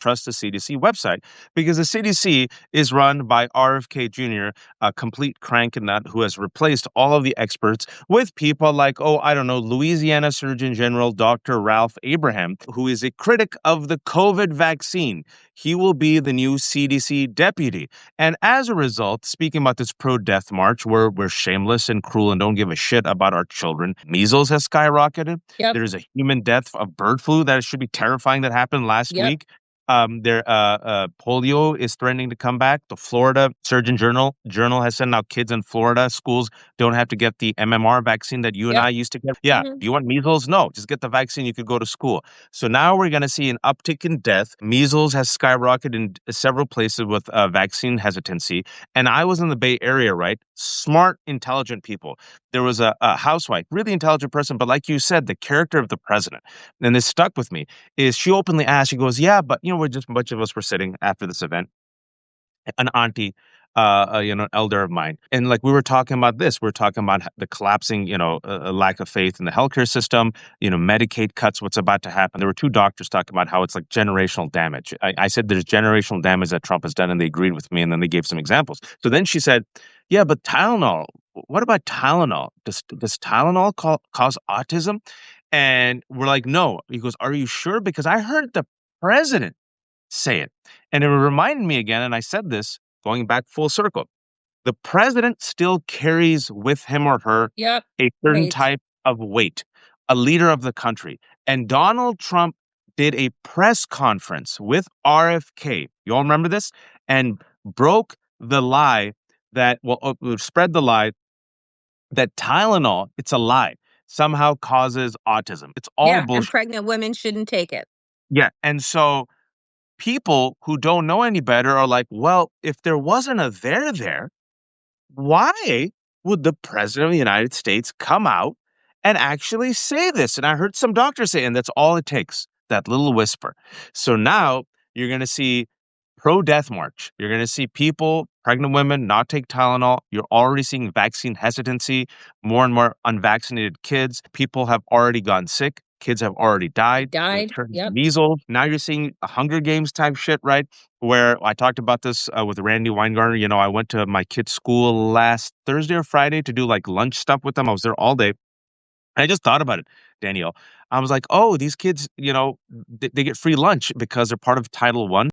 trust the CDC website because the CDC is run by RFK Jr., a complete crank and nut who has replaced all of the experts with people like, oh, I don't know, Louisiana Surgeon General Dr. Ralph Abraham, who is a critic of the COVID vaccine. He will be the new CDC deputy. And as a result, speaking about this pro-death march, where we're shameless and cruel and don't give a shit about our children, measles has skyrocketed. Yep. There's a human death of bird flu that should be terrifying that happened last Yep. week. Polio is threatening to come back. The Florida Surgeon Journal has said now kids in Florida schools don't have to get the MMR vaccine that you and Yep. I used to get. Yeah. Mhm. Do you want measles? No, just get the vaccine. You could go to school. So now we're going to see an uptick in death. Measles has skyrocketed in several places with vaccine hesitancy. And I was in the Bay Area, right? Smart, intelligent people. There was a housewife, really intelligent person, but like you said, the character of the president, and this stuck with me, is she openly asked, she goes, yeah, but we're just a bunch of us were sitting after this event, an auntie, an elder of mine, and like we were talking about this, we are talking about the collapsing, lack of faith in the healthcare system, Medicaid cuts, what's about to happen. There were two doctors talking about how it's like generational damage. I said there's generational damage that Trump has done, and they agreed with me, and then they gave some examples. So then she said, yeah, but Tylenol. What about Tylenol? Does Tylenol cause autism? And we're like, no. He goes, are you sure? Because I heard the president say it. And it reminded me again, and I said this going back full circle. The president still carries with him or her Yep. a certain Right. type of weight, a leader of the country. And Donald Trump did a press conference with RFK. You all remember this? And broke the lie spread the lie that Tylenol, it's a lie, somehow causes autism. It's all Yeah, and bullshit. pregnant women shouldn't take it. Yeah. And so people who don't know any better are like, well, if there wasn't a there, why would the president of the United States come out and actually say this? And I heard some doctors say, and that's all it takes, that little whisper. So now you're going to see pro-death march. You're going to see people, pregnant women, not take Tylenol. You're already seeing vaccine hesitancy, more and more unvaccinated kids. People have already gone sick. Kids have already died. Died. Return to Yep. measles. Now you're seeing a Hunger Games type shit, right? Where I talked about this with Randy Weingartner. I went to my kid's school last Thursday or Friday to do like lunch stuff with them. I was there all day. And I just thought about it, Danielle. I was like, oh, these kids, they get free lunch because they're part of Title I.